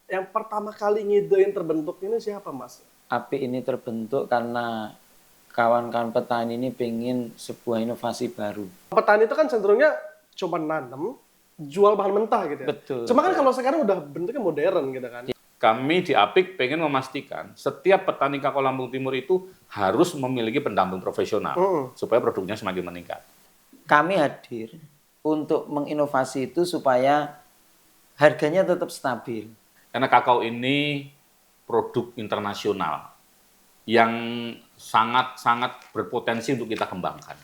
yang pertama kali ngidein terbentuk ini siapa, Mas? APIK ini terbentuk karena kawan-kawan petani ini pengen sebuah inovasi baru. Petani itu kan cenderungnya cuma nanam, jual bahan mentah gitu ya. Betul. Cuma kan kalau sekarang udah bentuknya modern gitu kan. Kami di APIK pengen memastikan setiap petani kakao Lampung Timur itu harus memiliki pendamping profesional supaya produknya semakin meningkat. Kami hadir untuk menginovasi itu supaya harganya tetap stabil. Karena kakao ini produk internasional yang sangat-sangat berpotensi untuk kita kembangkan.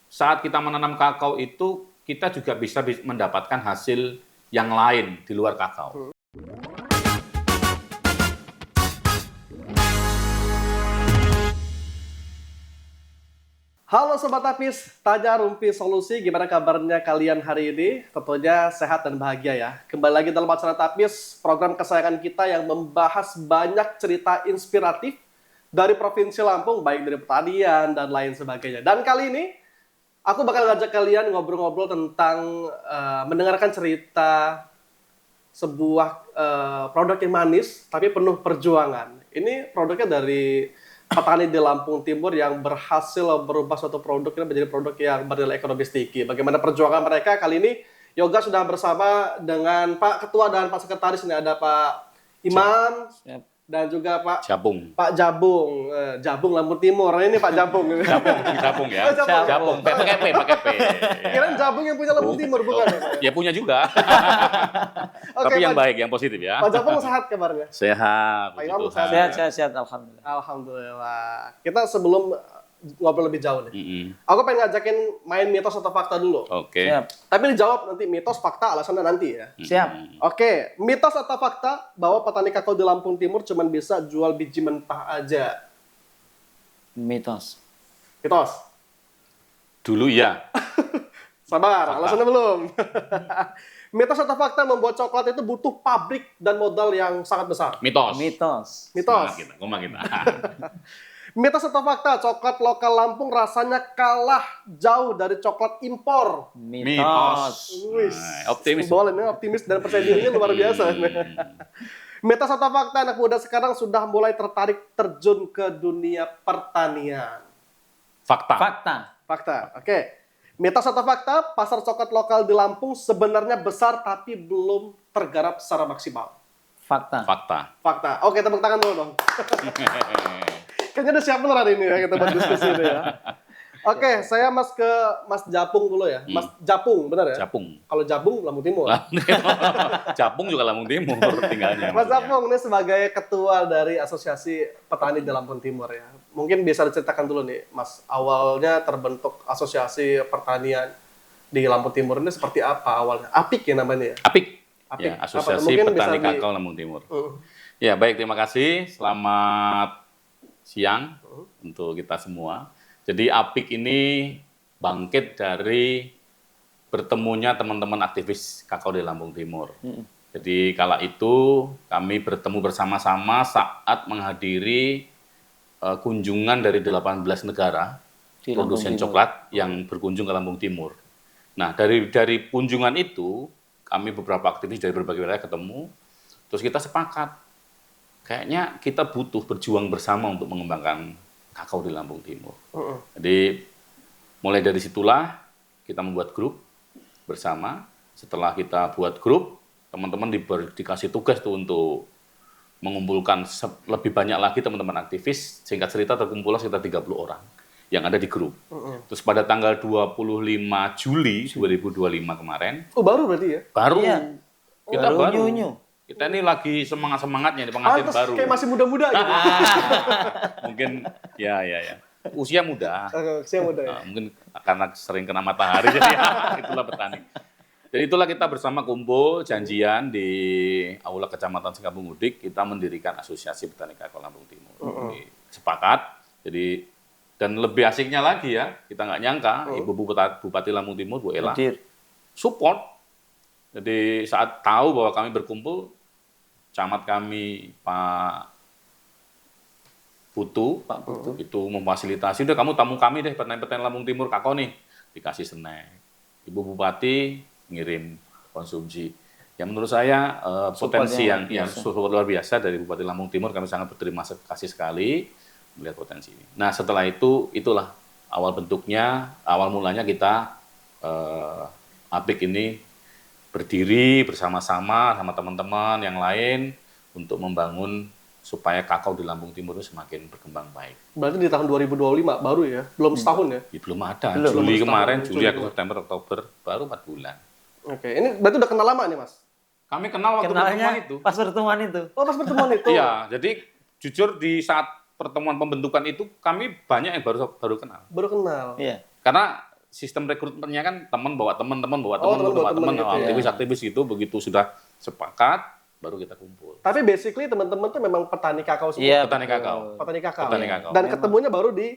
Saat kita menanam kakao itu, kita juga bisa mendapatkan hasil yang lain di luar kakao. Halo Sobat Tapis, Tanya Rumpi Solusi, gimana kabarnya kalian hari ini? Tentunya sehat dan bahagia ya. Kembali lagi dalam acara Tapis, program kesayangan kita yang membahas banyak cerita inspiratif dari Provinsi Lampung, baik dari pertanian dan lain sebagainya. Dan kali ini, aku bakal ngajak kalian ngobrol-ngobrol tentang mendengarkan cerita sebuah produk yang manis, tapi penuh perjuangan. Ini produknya dari petani di Lampung Timur yang berhasil berubah suatu produk ini menjadi produk yang bernilai ekonomis tinggi. Bagaimana perjuangan mereka kali ini? Yoga sudah bersama dengan Pak Ketua dan Pak Sekretaris. Ini ada Pak Imam dan juga Pak Jabung. Jabung Lampung Timur. Ini Pak Jabung. Jabung ya. Jabung. Pakai P. Kirain Jabung yang punya Lampung Timur bukan? Ya punya juga. Oke, tapi yang Pak, baik, yang positif ya. Pak Jabung sehat kabarnya? Sehat. Pak Imam Sehat, alhamdulillah. Alhamdulillah. Kita sebelum ngobrol lebih jauh nih. Aku pengen ngajakin main mitos atau fakta dulu. Oke. Tapi dijawab nanti mitos, fakta, alasannya nanti ya. Siap. Oke, mitos atau fakta bahwa petani kakao di Lampung Timur cuma bisa jual biji mentah aja. Mitos. Mitos. Dulu ya. Sabar, Fakta. alasannya belum. Mitos atau fakta membuat coklat itu butuh pabrik dan modal yang sangat besar. Mitos. Mitos. Mitos. Koma kita. Mitos atau fakta, coklat lokal Lampung rasanya kalah jauh dari coklat impor. Mitos. Wis, Optimis. Boleh nih, optimis dan percaya dirinya luar biasa. Mitos atau fakta, anak muda sekarang sudah mulai tertarik terjun ke dunia pertanian. Fakta. Fakta, oke. Mitos atau fakta, pasar coklat lokal di Lampung sebenarnya besar tapi belum tergarap secara maksimal. Fakta. Fakta. Oke, tepuk tangan dulu dong. Kayaknya udah siap bener hari ini ya kita buat diskusi ini ya. Oke, saya ke Mas Japung dulu ya. Mas Japung, benar ya? Japung. Kalau Jabung, Lampung Timur. Japung juga Lampung Timur tinggalnya. Mas Japung ini sebagai ketua dari Asosiasi Petani di Lampung Timur ya. Mungkin bisa diceritakan dulu nih, Mas, awalnya terbentuk Asosiasi Pertanian di Lampung Timur ini seperti apa awalnya? APIK ya namanya ya? APIK. APIK. Ya, Asosiasi Petani Kakao Lampung Timur. Ya, baik, terima kasih. Selamat siang untuk kita semua. Jadi APIK ini bangkit dari bertemunya teman-teman aktivis kakao di Lampung Timur. Jadi kala itu kami bertemu bersama-sama saat menghadiri kunjungan dari 18 negara produsen coklat yang berkunjung ke Lampung Timur. Nah, dari kunjungan itu kami beberapa aktivis dari berbagai wilayah ketemu, terus kita sepakat kayaknya kita butuh berjuang bersama untuk mengembangkan kakao di Lampung Timur. Jadi mulai dari situlah kita membuat grup bersama. Setelah kita buat grup, teman-teman dikasih tugas tuh untuk mengumpulkan lebih banyak lagi teman-teman aktivis. Singkat cerita terkumpullah sekitar 30 orang yang ada di grup. Terus pada tanggal 25 Juli 2025 kemarin. Oh, baru berarti ya? Baru. Iya. Kita baru. Nyu. Kita ini lagi semangat-semangatnya, pengantin baru. Kayak masih muda-muda gitu. Mungkin, ya. Usia muda. Usia muda ya. Mungkin karena sering kena matahari, jadi ya, itulah petani. Jadi itulah kita bersama kumpul, janjian di Aula Kecamatan Sekampung Udik, kita mendirikan Asosiasi Petani Kakao Lampung Timur. Jadi, sepakat, dan lebih asiknya lagi ya, kita nggak nyangka, Ibu Bupati Lampung Timur, Bu Ela, support. Jadi saat tahu bahwa kami berkumpul, camat kami Pak Putu itu memfasilitasi, udah kamu tamu kami deh, petani-petani Lampung Timur kakao nih, dikasih snack. Ibu Bupati ngirim konsumsi. Ya menurut saya potensi yang luar biasa dari Bupati Lampung Timur, kami sangat berterima kasih sekali melihat potensi ini. Nah setelah itu, itulah awal bentuknya, awal mulanya kita APIK ini berdiri bersama-sama sama teman-teman yang lain untuk membangun supaya kakao di Lampung Timur itu semakin berkembang baik. Berarti di tahun 2025 baru ya? Belum setahun ya? Ya, belum ada. Juli kemarin, Juli, September, Oktober, baru 4 bulan. Oke, ini berarti udah kenal lama nih Mas? Kami kenal waktu pertemuan itu. Pas pertemuan itu. Oh, pas pertemuan itu? Iya, jadi jujur di saat pertemuan pembentukan itu kami banyak yang baru kenal. Baru kenal? Iya. Karena sistem rekrutmennya kan teman bawa teman, aktivis-aktivis gitu, begitu sudah sepakat, baru kita kumpul. Tapi basically teman-teman tuh memang petani kakao semua? Iya, Petani kakao. Petani kakao? Petani kakao. Dan ketemunya baru di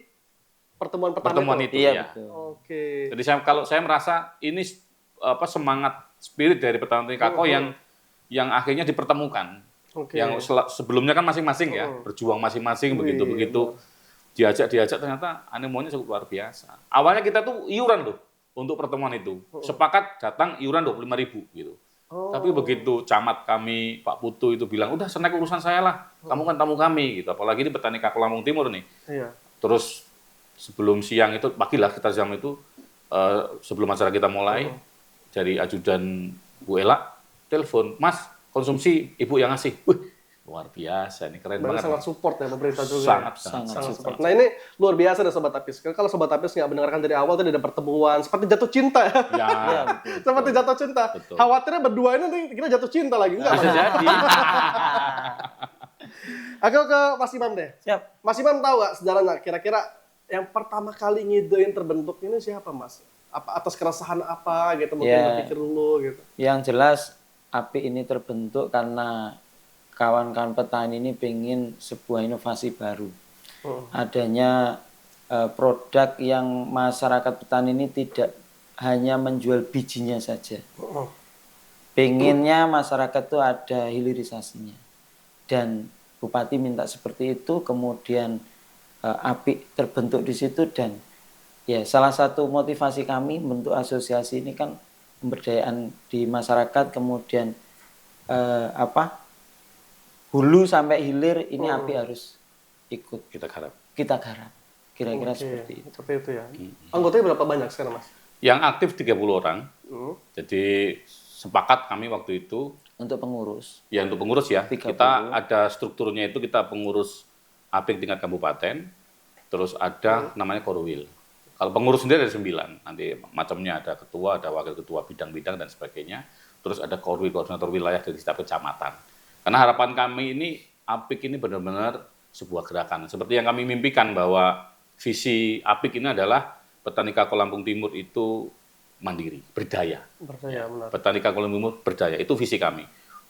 pertemuan itu iya, ya. betul. Oke. Jadi kalau saya merasa ini semangat spirit dari petani kakao yang akhirnya dipertemukan. Oke. Yang sebelumnya kan masing-masing ya, berjuang masing-masing begitu diajak ternyata animonya cukup luar biasa. Awalnya kita tuh iuran loh untuk pertemuan itu. Sepakat datang iuran 25.000 gitu. Tapi begitu camat kami Pak Putu itu bilang, "Udah snack urusan saya lah. Kamu kan tamu kami." gitu. Apalagi ini petani kakao Lampung Timur nih. Iya. Terus sebelum siang itu, pagi lah kita jam itu, sebelum acara kita mulai, dari ajudan Bu Ela, telepon, "Mas, konsumsi Ibu yang ngasih." Wih, luar biasa, ini keren banget. Sangat support ya pemerintah juga. Sangat support. Nah ini luar biasa deh Sobat Apis. Kalau Sobat Apis nggak mendengarkan dari awal tadi ada pertemuan, seperti jatuh cinta ya. Ya, Seperti jatuh cinta. Betul. Khawatirnya berdua ini nanti kita jatuh cinta lagi. Enggak, bisa jadi. Aku ke Mas Imam deh. Siap. Mas Imam tahu nggak sejarahnya kira-kira yang pertama kali ngidein terbentuk ini siapa Mas? Apa atas keresahan apa gitu mungkin berpikir dulu gitu. Yang jelas APIK ini terbentuk karena kawan-kawan petani ini pengen sebuah inovasi baru. Adanya produk yang masyarakat petani ini tidak hanya menjual bijinya saja. Pengennya masyarakat itu ada hilirisasinya. Dan Bupati minta seperti itu, kemudian APIK terbentuk di situ dan ya salah satu motivasi kami bentuk asosiasi ini kan pemberdayaan di masyarakat, kemudian hulu sampai hilir ini APIK harus ikut Kita garap. kira-kira seperti itu. Seperti itu ya. Anggotanya berapa banyak sekarang Mas? Yang aktif 30 orang. Jadi sepakat kami waktu itu. Untuk pengurus. Ya untuk pengurus ya. 30. Kita ada strukturnya itu, kita pengurus APIK tingkat kabupaten. Terus ada namanya Korwil. Kalau pengurus sendiri ada 9. Nanti macamnya ada ketua, ada wakil ketua bidang-bidang dan sebagainya. Terus ada Korwil, koordinator wilayah dari setiap kecamatan. Karena harapan kami ini, APIK ini benar-benar sebuah gerakan. Seperti yang kami mimpikan bahwa visi APIK ini adalah petani kakao Lampung Timur itu mandiri, berdaya. Berdaya, benar. Petani kakao Lampung Timur berdaya, itu visi kami.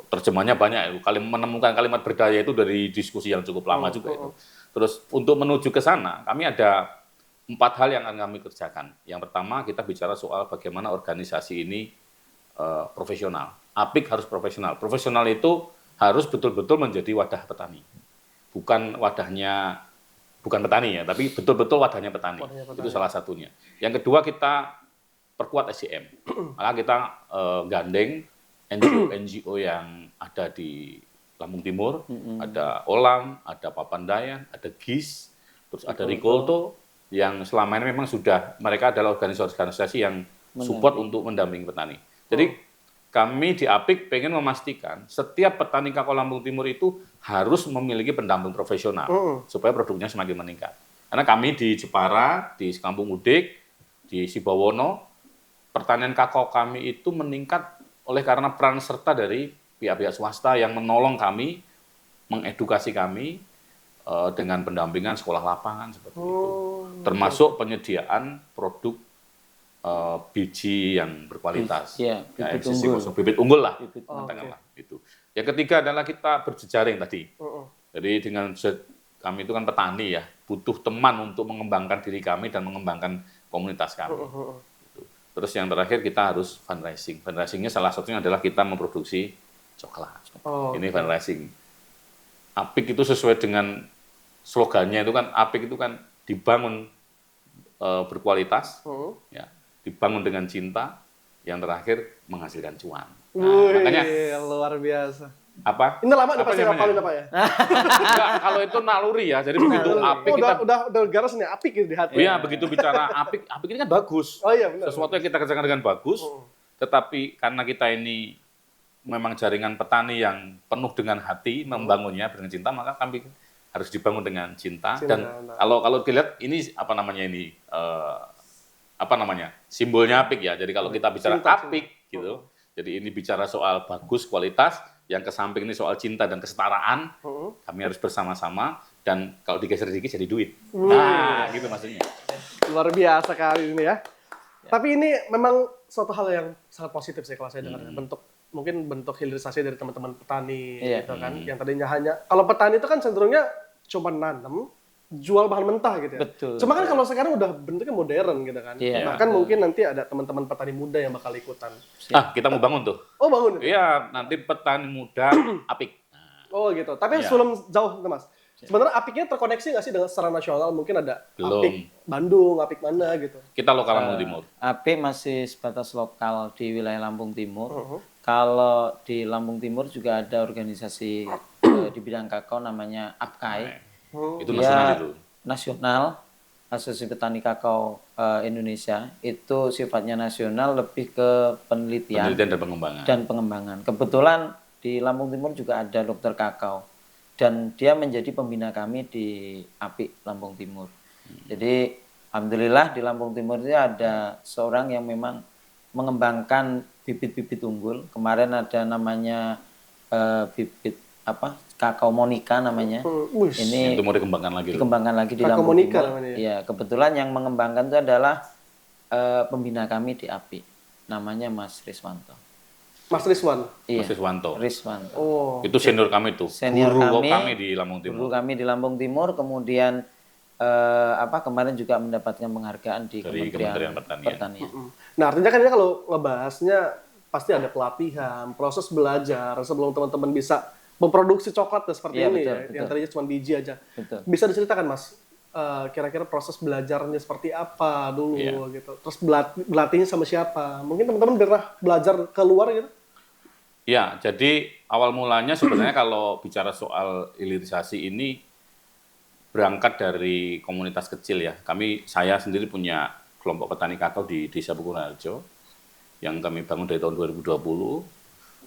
Terjemahnya banyak, menemukan kalimat berdaya itu dari diskusi yang cukup lama juga itu. Terus untuk menuju ke sana, kami ada 4 hal yang akan kami kerjakan. Yang pertama, kita bicara soal bagaimana organisasi ini profesional. APIK harus profesional. Profesional itu harus betul-betul menjadi wadah petani. Bukan petani ya, tapi betul-betul wadahnya petani. Itu salah satunya. Yang kedua, kita perkuat SDM. Maka kita gandeng NGO yang ada di Lampung Timur, ada Olam, ada Papandayan, ada GIS, terus ada Rikolto, yang selama ini memang mereka adalah organisasi yang support untuk mendampingi petani. Jadi kami di APIK pengen memastikan setiap petani kakao Lampung Timur itu harus memiliki pendamping profesional supaya produknya semakin meningkat. Karena kami di Jepara, di Kampung Udik, di Sibawono, pertanian kakao kami itu meningkat karena peran serta dari pihak-pihak swasta yang menolong kami, mengedukasi kami dengan pendampingan sekolah lapangan seperti itu. Termasuk penyediaan produk biji yang berkualitas, bibit unggul lah, katakanlah itu. Yang ketiga adalah kita berjejaring tadi. Jadi dengan kami itu kan petani ya, butuh teman untuk mengembangkan diri kami dan mengembangkan komunitas kami. Terus yang terakhir kita harus fundraising. Fundraisingnya salah satunya adalah kita memproduksi coklat. Ini fundraising. APIK itu sesuai dengan slogannya itu kan, APIK itu kan dibangun berkualitas, ya, dibangun dengan cinta, yang terakhir menghasilkan cuan. Wih, makanya luar biasa. apa? Ini lama nih Apa pasti namanya? ngapalin apa ya? Enggak, kalau itu naluri ya. Jadi begitu apik kita Udah garas nih, apik gitu di hati. iya, begitu bicara apik, apik ini kan bagus. Oh iya benar. Sesuatu yang kita kerjakan dengan bagus, tetapi karena kita ini memang jaringan petani yang penuh dengan hati membangunnya dengan cinta, maka kami harus dibangun dengan cinta. Dan kalau dilihat ini apa namanya ini apa namanya simbolnya apik ya. Jadi kalau kita bicara apik gitu, jadi ini bicara soal bagus kualitas, yang ke samping ini soal cinta dan kesetaraan, kami harus bersama-sama. Dan kalau digeser dikit jadi duit. Nah, gitu maksudnya. Luar biasa kali ini ya. Tapi ini memang suatu hal yang sangat positif sih kalau saya dengar. Mungkin bentuk hilirisasi dari teman-teman petani gitu kan. Yang tadinya hanya, kalau petani itu kan cenderungnya cuma nanam, jual bahan mentah gitu ya. Betul. Cuma kan kalau sekarang udah bentuknya modern gitu kan. Iya, Bahkan mungkin nanti ada teman-teman petani muda yang bakal ikutan. Kita mau bangun tuh. Oh bangun? Iya, nanti petani muda apik. Oh gitu. Tapi sebelum jauh itu Mas, sebenarnya apiknya terkoneksi nggak sih dengan secara nasional? Mungkin ada Belum. apik Bandung, apik mana gitu. Kita lokal Lampung Timur. apik masih sebatas lokal di wilayah Lampung Timur. Kalau di Lampung Timur juga ada organisasi di bidang kakao namanya APKAI. Itu Dia nasional itu. nasional, Asosiasi Petani Kakao Indonesia. Itu sifatnya nasional, lebih ke penelitian Penelitian dan pengembangan. dan pengembangan. Kebetulan di Lampung Timur juga ada dokter kakao. Dan dia menjadi pembina kami di APIK Lampung Timur. Jadi alhamdulillah di Lampung Timur itu ada seorang yang memang mengembangkan bibit-bibit unggul. Kemarin ada namanya bibit apa? Kakao Monica namanya. Ini Itu mau dikembangkan lagi. dikembangkan lagi di Kakao Lampung Monica Timur. namanya ya? Iya, kebetulan yang mengembangkan itu adalah pembina kami di APIK. Namanya Mas Riswanto. Mas Rizwan. Iya, Mas Riswanto. Riswanto. Oh. Itu senior kami tuh. Senior Guru kami, di Lampung Timur. Guru kami di Lampung Timur, kemudian kemarin juga mendapatkan penghargaan di Dari Kementerian Kementerian Pertanian. Nah artinya kan ini kalau ngebahasnya pasti ada pelatihan, proses belajar sebelum teman-teman bisa memproduksi coklat seperti Iya, ini betul, ya, betul. yang tadinya cuma biji aja. Betul. Bisa diceritakan Mas, kira-kira proses belajarnya seperti apa dulu gitu. Terus berlatihnya sama siapa? Mungkin teman-teman pernah belajar keluar gitu? Ya, jadi awal mulanya sebenarnya kalau bicara soal hilirisasi ini berangkat dari komunitas kecil ya. Saya sendiri punya kelompok petani kakao di Desa Pukuharjo yang kami bangun dari tahun 2020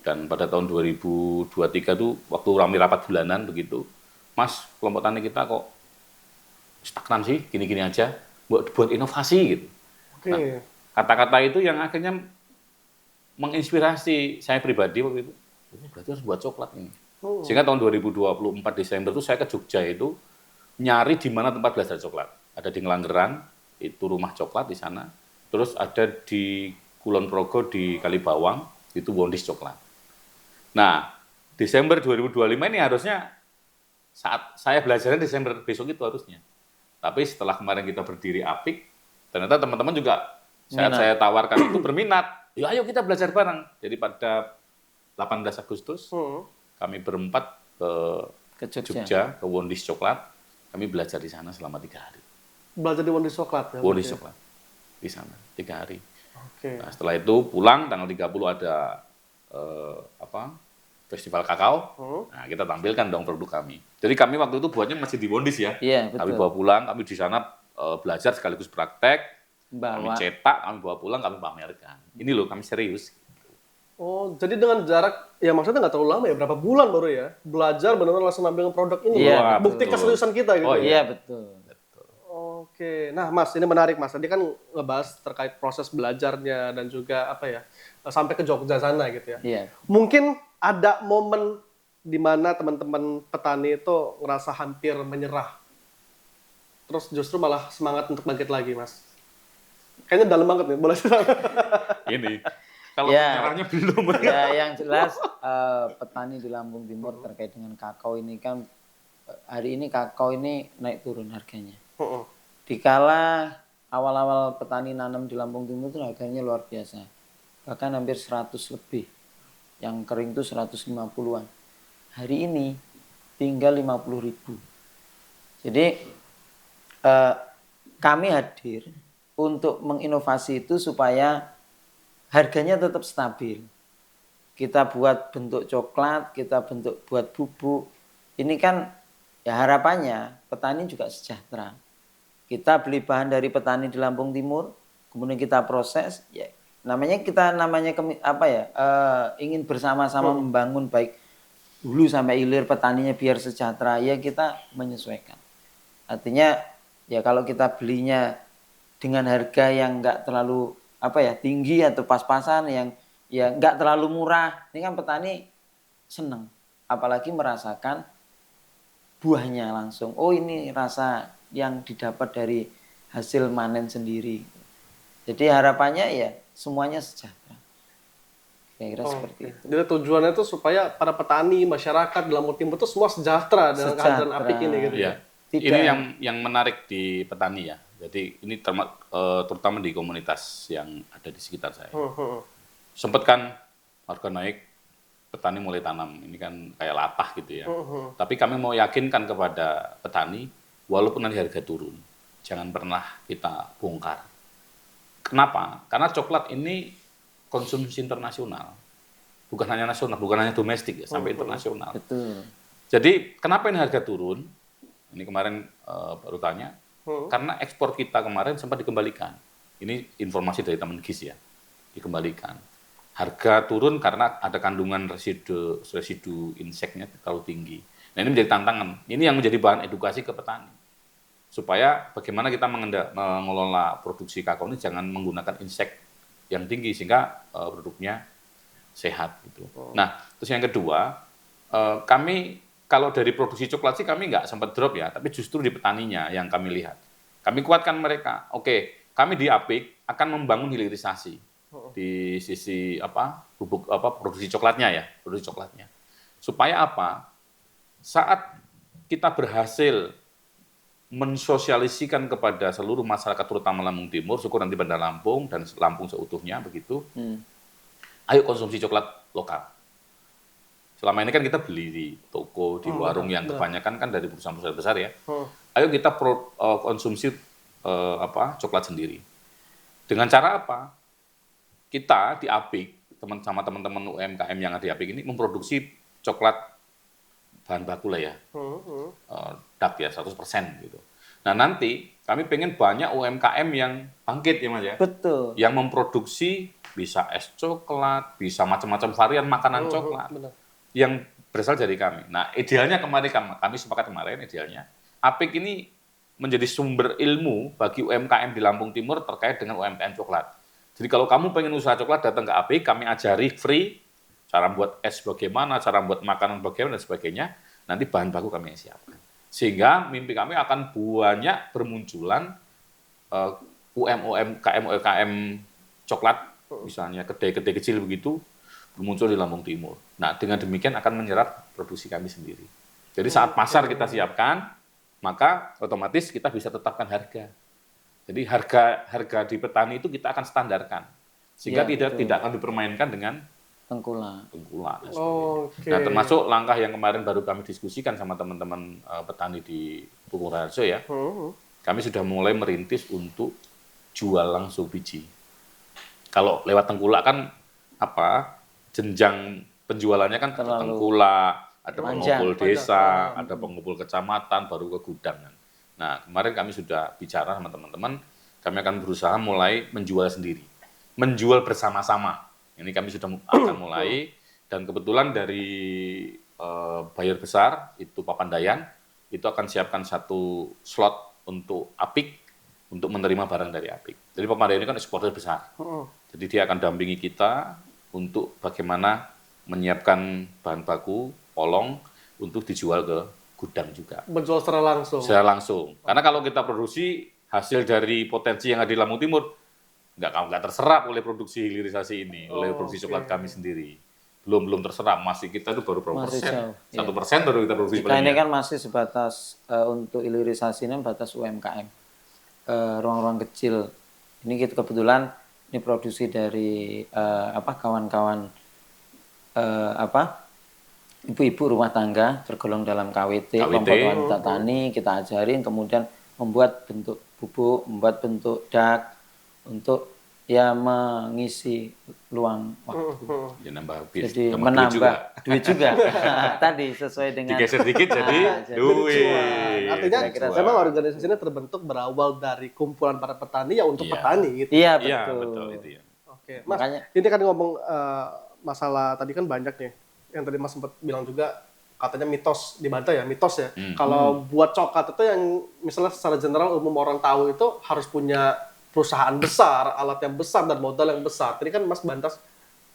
dan pada tahun 2023 itu waktu rame rapat bulanan begitu, Mas, kelompok tani kita kok stagnan sih, gini-gini aja, buat inovasi gitu. Oke. Nah, kata-kata itu yang akhirnya menginspirasi saya pribadi waktu itu. Berarti harus buat coklat ini. Sehingga tahun 2024 Desember itu saya ke Jogja itu nyari di mana tempat belajar coklat. Ada di Ngelanggeran, itu rumah coklat di sana. Terus ada di Kulon Progo di Kalibawang, itu Wondis Coklat. Nah, Desember 2025 ini harusnya saat saya belajarnya Desember besok itu harusnya. Tapi setelah kemarin kita berdiri APIK, ternyata teman-teman juga saat saya tawarkan itu berminat. Yuk ayo kita belajar bareng. Jadi pada 18 Agustus kami berempat Ke Jogja. Jogja, ke Wondis Coklat. Kami belajar di sana selama 3 hari. Belajar di Wondis Coklat ya? Wondis Coklat di sana 3 hari. Oke. Nah, setelah itu pulang tanggal 30 ada festival kakao. Nah, kita tampilkan dong produk kami. Jadi kami waktu itu buatnya masih di Wondis ya. Iya, Kami betul. bawa pulang, kami di sana belajar sekaligus praktek. Kami Bawa cetak, kami bawa pulang, kami pamerkan. Ini loh, kami serius. Oh, jadi dengan jarak, ya maksudnya nggak terlalu lama ya, berapa bulan baru ya, belajar benar-benar langsung ambil produk ini. Iya, loh. Bukti betul. keseriusan kita gitu. Oh, ya. Iya, betul. Oke, nah Mas, ini menarik Mas. Tadi kan ngebahas terkait proses belajarnya dan juga apa ya, sampai ke Jogja sana gitu ya. Iya. Mungkin ada momen di mana teman-teman petani itu ngerasa hampir menyerah. Terus justru malah semangat untuk bangkit lagi, Mas. Kayaknya dalam banget nih, boleh Ini. Kalau Ya. nyerahnya belum. Ya, yang jelas petani di Lampung Timur terkait dengan kakao ini kan hari ini kakao ini naik turun harganya. Dikala awal-awal petani nanam di Lampung Timur itu harganya luar biasa. Bahkan hampir 100 lebih. Yang kering itu 150-an. Hari ini tinggal 50.000. Jadi kami hadir untuk menginovasi itu supaya harganya tetap stabil. kita buat bentuk coklat, kita buat bubuk. Ini kan ya harapannya petani juga sejahtera. Kita beli bahan dari petani di Lampung Timur, kemudian kita proses, ya namanya ingin bersama-sama membangun baik hulu sampai hilir petaninya biar sejahtera, ya kita menyesuaikan. Artinya ya kalau kita belinya dengan harga yang enggak terlalu tinggi atau pas-pasan, yang ya enggak terlalu murah, ini kan petani senang, apalagi merasakan buahnya langsung. Oh, ini rasa yang didapat dari hasil manen sendiri. Jadi harapannya ya semuanya sejahtera. Kira-kira seperti itu. Jadi tujuannya itu supaya para petani, masyarakat di Lampung Timur itu semua sejahtera dengan kehadiran Apik ini gitu ya. Ini yang menarik di petani ya. Jadi ini terutama di komunitas yang ada di sekitar saya. Sempat kan harga naik, petani mulai tanam. Ini kan kayak latah gitu ya. Tapi kami mau yakinkan kepada petani, walaupun nanti harga turun, jangan pernah kita bongkar. Kenapa? Karena coklat ini konsumsi internasional. Bukan hanya nasional, bukan hanya domestik ya, sampai internasional. Betul. Jadi kenapa ini harga turun? Ini kemarin baru tanya. Karena ekspor kita kemarin sempat dikembalikan. Ini informasi dari teman GIS ya. Dikembalikan. Harga turun karena ada kandungan residu inseknya terlalu tinggi. Nah, ini menjadi tantangan. Ini yang menjadi bahan edukasi ke petani. Supaya bagaimana kita mengelola produksi kakao ini jangan menggunakan insek yang tinggi sehingga produknya sehat gitu. Nah, terus yang kedua, kami kalau dari produksi coklat sih kami nggak sempat drop ya, tapi justru di petaninya yang kami lihat. Kami kuatkan mereka. Oke, kami di Apik akan membangun hilirisasi di sisi produksi coklatnya ya, produksi coklatnya. Supaya apa? Saat kita berhasil mensosialisikan kepada seluruh masyarakat terutama Lampung Timur, syukur nanti Bandar Lampung dan Lampung seutuhnya begitu. Ayo konsumsi coklat lokal. Selama ini kan kita beli di toko, di warung yang kebanyakan kan dari perusahaan-perusahaan besar ya. Ayo kita konsumsi coklat sendiri. Dengan cara apa? Kita di Apik, sama teman-teman UMKM yang ada di Apik ini memproduksi coklat bahan baku lah ya. DAP ya, 100% gitu. Nah nanti kami pengen banyak UMKM yang bangkit ya Mas ya. Betul. Yang memproduksi bisa es coklat, bisa macam-macam varian makanan coklat. Benar. Yang berasal dari kami. Nah, idealnya kemarin kami sepakat kemarin idealnya Apik ini menjadi sumber ilmu bagi UMKM di Lampung Timur terkait dengan UMKM coklat. Jadi kalau kamu pengen usaha coklat datang ke Apik, kami ajari free cara buat es bagaimana, cara buat makanan bagaimana dan sebagainya. Nanti bahan baku kami yang siapkan. Sehingga mimpi kami akan banyak bermunculan UMKM coklat, misalnya kedai-kedai kecil begitu muncul di Lampung Timur. Nah, dengan demikian akan menyerap produksi kami sendiri. Jadi saat pasar kita siapkan, maka otomatis kita bisa tetapkan harga. Jadi harga di petani itu kita akan standarkan. Sehingga tidak akan dipermainkan dengan tengkulak. Nah, termasuk langkah yang kemarin baru kami diskusikan sama teman-teman petani di Pukul Raharjo ya. Kami sudah mulai merintis untuk jual langsung biji. Kalau lewat tengkulak kan jenjang penjualannya kan tengkulak, ada pengumpul desa, ada pengumpul kecamatan, baru ke gudang kan. Nah, kemarin kami sudah bicara sama teman-teman, kami akan berusaha mulai menjual sendiri. Menjual bersama-sama. Ini kami sudah akan mulai, dan kebetulan dari buyer besar, itu Papandayan, itu akan siapkan satu slot untuk Apik, untuk menerima barang dari Apik. Jadi Papandayan ini kan eksportir besar. Jadi dia akan dampingi kita untuk bagaimana menyiapkan bahan baku, polong, untuk dijual ke gudang juga. Menjual secara langsung? Secara langsung. Karena kalau kita produksi, hasil dari potensi yang ada di Lampung Timur, nggak terserap oleh produksi hilirisasi ini, oleh produksi coklat kami sendiri. Belum terserap, masih kita itu baru berapa persen? 1% baru kita produksi. Kita ini kan masih sebatas untuk hilirisasi ini batas UMKM. Ruang-ruang kecil. Ini kita kebetulan ini produksi dari kawan-kawan ibu-ibu rumah tangga tergolong dalam KWT, kelompok wanita tani, kita ajarin kemudian membuat bentuk bubuk, membuat bentuk dak untuk ya mengisi luang waktu. Ya nambah Jadi nambah menambah duit duit juga. Tadi sesuai dengan digeser dikit jadi jadi duit. Artinya Kira-kira memang organisasi ini terbentuk berawal dari kumpulan para petani ya untuk Iya. petani gitu. Iya Iya, betul. betul itu ya. Oke, Mas. Makanya- Ini kan ngomong masalah tadi kan banyak nih. Yang tadi Mas sempat bilang juga katanya mitos dibantah ya, mitos ya. Kalau buat coklat itu yang misalnya secara general umum orang tahu itu harus punya perusahaan besar, alat yang besar dan modal yang besar. Tadi kan Mas bantah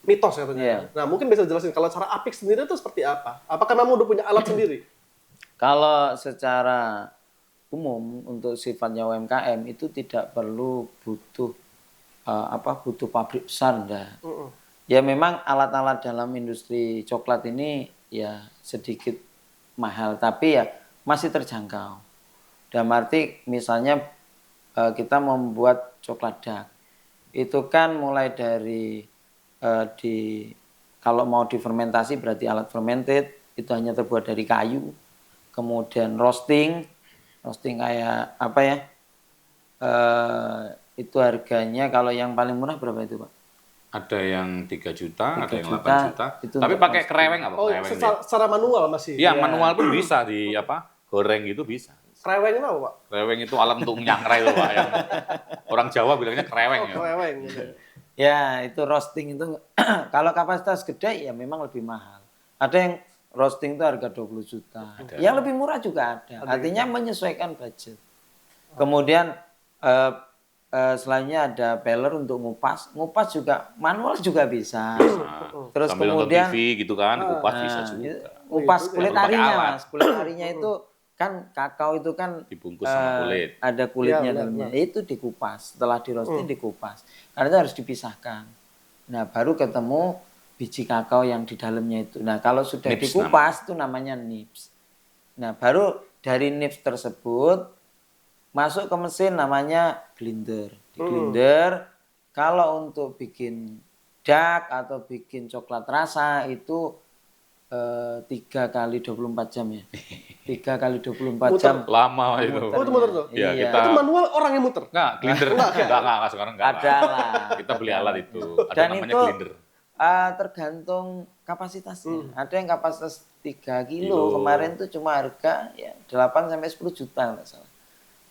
mitos katanya. Iya. Nah, mungkin bisa jelasin kalau cara Apik sendiri itu seperti apa? Apakah memang udah punya alat sendiri? Kalau secara umum untuk sifatnya UMKM itu tidak perlu butuh butuh pabrik besar enggak. Ya memang alat-alat dalam industri coklat ini ya sedikit mahal tapi ya masih terjangkau. Dalam arti misalnya kita membuat coklat dark itu kan mulai dari kalau mau difermentasi berarti alat fermented itu hanya terbuat dari kayu, kemudian roasting kayak apa ya, itu harganya kalau yang paling murah berapa itu Pak? Ada yang 3 juta, ada 3 yang juta, 8 juta. itu Tapi untuk pakai roasting. kereweng apa? Oh, Kereweng dia. secara manual masih. Iya, manual pun bisa di goreng gitu bisa. Kreweng itu apa, Pak? Kereweng itu alat untuk nyangrai loh Pak. Yang orang Jawa bilangnya kereweng ya. Kreweng gitu. Ya, itu roasting itu kalau kapasitas gede ya memang lebih mahal. Ada yang roasting itu harga 20 juta. Yang lebih murah juga ada. Artinya menyesuaikan budget. Kemudian selainnya ada baler untuk ngupas. Ngupas juga manual juga bisa. Terus Sambil kemudian nonton TV gitu kan, kupas bisa juga. ngupas kulit Perlu pakai arinya, alat. Mas. Kulit arinya itu kan kakao itu kan Dibungkus sama kulit. ada kulitnya Iya, dalamnya. Itu dikupas. Setelah di roasting dikupas. Karena itu harus dipisahkan. Nah, baru ketemu biji kakao yang di dalamnya itu. Nah, kalau sudah Nips dikupas itu namanya nips. Nah, baru dari nips tersebut masuk ke mesin namanya grinder. Di grinder kalau untuk bikin dark atau bikin coklat rasa itu 3 kali 24 jam ya. 3 kali 24 jam. Lama itu. Oh, itu muter tuh? Iya, Iya. kita Itu manual orang yang muter? enggak glinder. Enggak sekarang enggak. Ada lah. Kita beli alat itu. Ada Dan namanya itu glinder. tergantung kapasitasnya. Ada yang kapasitas 3 kilo. Kemarin tuh cuma harga ya 8 sampai 10 juta nggak salah.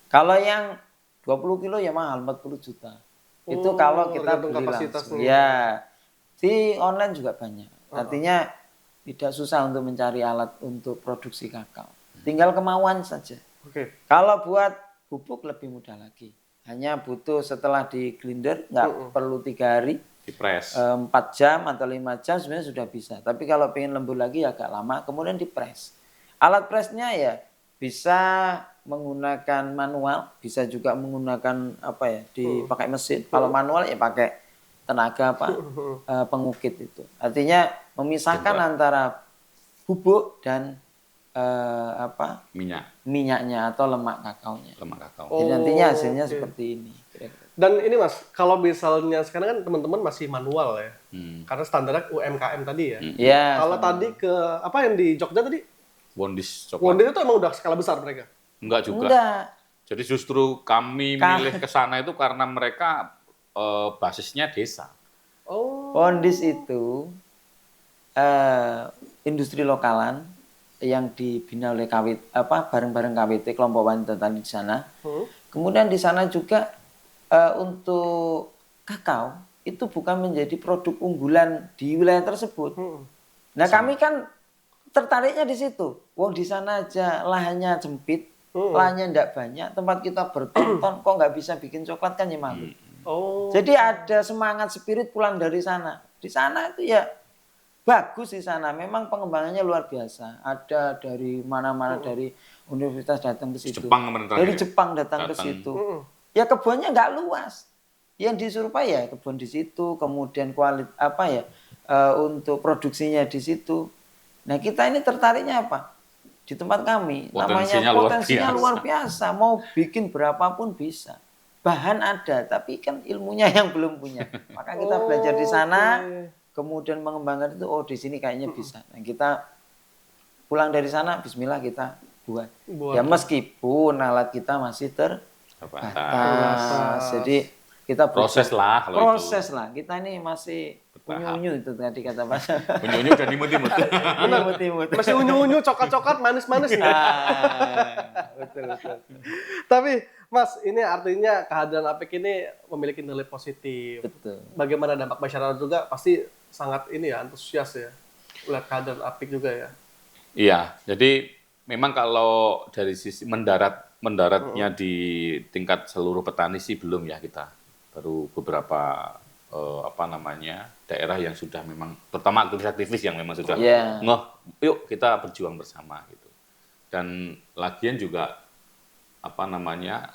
Kalau yang 20 kilo ya mahal 40 juta. Itu kalau kita tergantung beli kapasitasnya. langsung. Ya. Di online juga banyak. Artinya tidak susah untuk mencari alat untuk produksi kakao. Tinggal kemauan saja. Oke. Kalau buat bubuk lebih mudah lagi. Hanya butuh setelah di grinder nggak perlu 3 hari. Dipres. 4 jam atau 5 jam sebenarnya sudah bisa. Tapi kalau pengen lembut lagi agak lama, kemudian dipres. Alat presnya ya bisa menggunakan manual, bisa juga menggunakan dipakai mesin. Kalau manual ya pakai tenaga pengukit itu. Artinya memisahkan antara bubuk dan minyaknya atau lemak kakaonya. Lemak kakao. Jadi nantinya hasilnya seperti ini. Kira-kira. Dan ini Mas, kalau misalnya sekarang kan teman-teman masih manual ya. Karena standarnya UMKM tadi ya. Ya, Kalau tadi ke apa yang di Jogja tadi? Bondis coklat. Wonder itu emang udah skala besar mereka. Enggak juga. enggak. Jadi justru kami milih ke sana itu karena mereka basisnya desa. Oh. Bondis itu industri lokalan yang dibina oleh bareng-bareng KWT kelompok wanita tani di sana. Kemudian di sana juga untuk kakao itu bukan menjadi produk unggulan di wilayah tersebut. Nah kami kan tertariknya di situ. Wong di sana aja lahannya sempit, lahannya enggak banyak, tempat kita bertonton kok nggak bisa bikin coklat kan ya malu. Oh. Jadi ada semangat spirit pulang dari sana. Di sana itu ya bagus di sana. Memang pengembangannya luar biasa. Ada dari mana-mana dari universitas datang ke situ. Jepang kemarin terakhir Dari ya? Jepang datang ke situ. Ya kebunnya nggak luas. Yang disuruh ya kebun di situ. Kemudian untuk produksinya di situ. Nah kita ini tertariknya apa? Di tempat kami. Potensinya Namanya potensinya luar luar biasa. Mau bikin berapapun bisa. Bahan ada, tapi kan ilmunya yang belum punya. Maka kita belajar di sana, kemudian mengembangkan itu. Oh, di sini kayaknya bisa. Nah, kita pulang dari sana, Bismillah kita buat. Ya meskipun alat kita masih terbatas. Jadi kita Proses lah kalau proses lah. Kita ini masih unyu-unyu itu tadi kata Mas. Unyu-unyu dan imut-imut. Imut-imut. Masih unyu-unyu, coklat-coklat, manis-manis nih. Betul. Tapi Mas, ini artinya kehadiran Apik ini memiliki nilai positif. Betul. Bagaimana dampak masyarakat juga pasti sangat ini ya, antusias ya. Lihat kehadiran Apik juga ya. Iya, jadi memang kalau dari sisi mendaratnya di tingkat seluruh petani sih belum ya kita. Baru beberapa daerah yang sudah memang, terutama aktivis-aktivis yang memang sudah ngeh, yuk kita berjuang bersama gitu. Dan lagian juga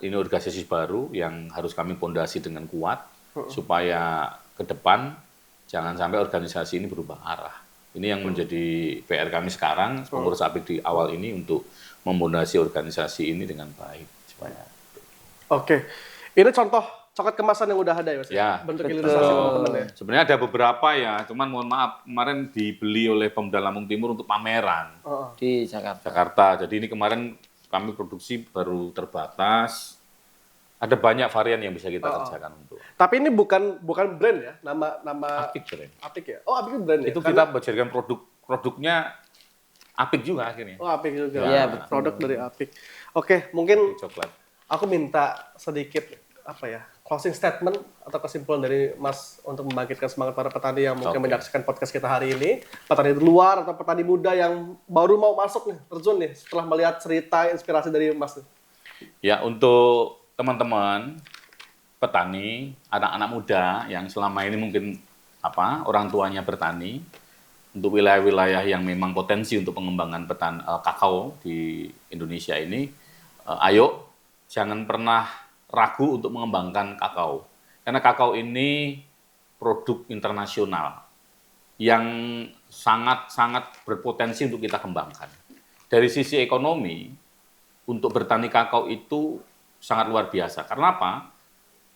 ini organisasi baru yang harus kami pondasi dengan kuat supaya ke depan jangan sampai organisasi ini berubah arah. Ini yang menjadi PR kami sekarang, pengurus Apik di awal ini untuk memondasi organisasi ini dengan baik supaya. Oke, ini contoh coklat kemasan yang udah ada ya Mas? Ya, bentuk hilirisasi teman-teman ya. Sebenarnya ada beberapa ya, cuman mohon maaf kemarin dibeli oleh Pemda Lampung Timur untuk pameran Di Jakarta. Jadi ini kemarin kami produksi baru terbatas. Ada banyak varian yang bisa kita kerjakan untuk. Tapi ini bukan brand ya, nama Apik brand. Apik ya. Oh, Apik itu brand ya. Itu kita menjadikan produknya Apik juga akhirnya. Oh, Apik juga. Iya, Produk dari Apik. Oke, mungkin Coklat. aku minta sedikit closing statement atau kesimpulan dari Mas untuk membangkitkan semangat para petani yang mungkin menyaksikan podcast kita hari ini, petani di luar atau petani muda yang baru mau masuk nih, terjun nih setelah melihat cerita inspirasi dari Mas. Ya, untuk teman-teman petani, anak-anak muda yang selama ini mungkin orang tuanya bertani, untuk wilayah-wilayah yang memang potensi untuk pengembangan kakao di Indonesia ini, ayo jangan pernah ragu untuk mengembangkan kakao. Karena kakao ini produk internasional yang sangat-sangat berpotensi untuk kita kembangkan. Dari sisi ekonomi, untuk bertani kakao itu sangat luar biasa. Karena apa?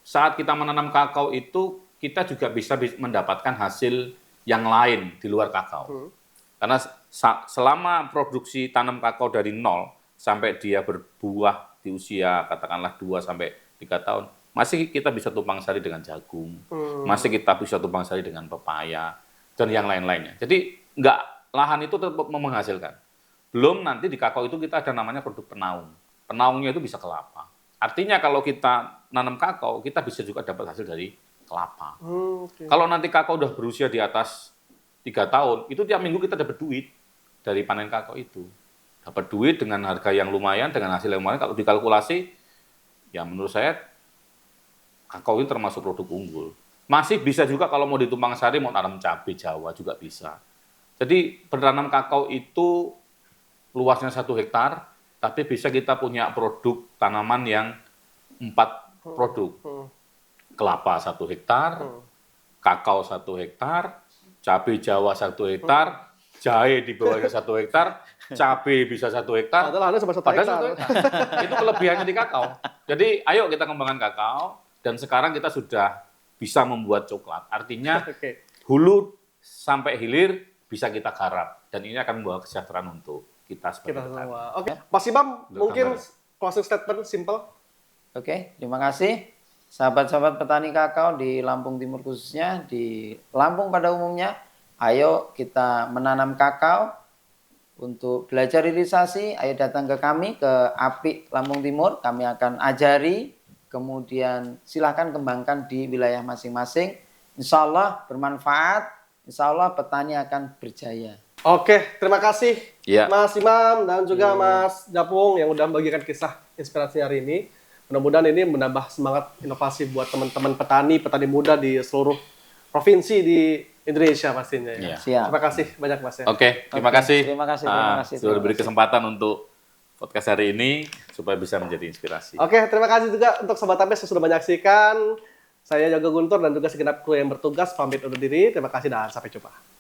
Saat kita menanam kakao itu, kita juga bisa mendapatkan hasil yang lain di luar kakao. Karena selama produksi tanam kakao dari nol sampai dia berbuah di usia katakanlah 2 sampai 3 tahun, masih kita bisa tumpang sari dengan jagung, masih kita bisa tumpang sari dengan pepaya, dan yang lain-lainnya. Jadi lahan itu tetap menghasilkan. Belum nanti di kakao itu kita ada namanya produk penaung. Penaungnya itu bisa kelapa. Artinya kalau kita nanam kakao, kita bisa juga dapat hasil dari kelapa. Kalau nanti kakao udah berusia di atas 3 tahun, itu tiap minggu kita dapat duit dari panen kakao itu. Dapat duit dengan harga yang lumayan, dengan hasil yang lumayan. Kalau dikalkulasi, ya menurut saya kakao ini termasuk produk unggul. Masih bisa juga kalau mau ditumpang sari, mau tanam cabai Jawa juga bisa. Jadi bertanam kakao itu luasnya 1 hektar, tapi bisa kita punya produk tanaman yang 4 produk. Kelapa 1 hektar, kakao 1 hektar, cabai Jawa 1 hektar, jahe di bawahnya 1 hektar, cabai bisa 1 hektar. Padahal ada sampai 1 hektar. Itu kelebihannya di kakao. Jadi ayo kita kembangkan kakao, dan sekarang kita sudah bisa membuat coklat. Artinya hulu sampai hilir bisa kita garap, dan ini akan membawa kesejahteraan untuk kita sebagai petani. Oke, Mas Imam, mungkin closing statement simple. Oke, terima kasih. Sahabat-sahabat petani kakao di Lampung Timur khususnya, di Lampung pada umumnya, ayo kita menanam kakao. Untuk belajar hilirisasi, ayo datang ke kami, ke Apik Lampung Timur. Kami akan ajari, kemudian silakan kembangkan di wilayah masing-masing. Insya Allah bermanfaat, insya Allah petani akan berjaya. Oke, terima kasih Mas Imam dan juga Mas Japung yang udah membagikan kisah inspirasi hari ini. Mudah-mudahan ini menambah semangat inovasi buat teman-teman petani muda di seluruh provinsi di Indonesia pastinya. Ya. Siap. Terima kasih banyak Mas ya. Oke, terima kasih. Terima kasih. Sudah diberi kesempatan untuk podcast hari ini supaya bisa menjadi inspirasi. Oke, terima kasih juga untuk Sobat Apik yang sudah menyaksikan. Saya Yoga Guntur dan juga segenap kru yang bertugas pamit undur diri. Terima kasih dan sampai jumpa.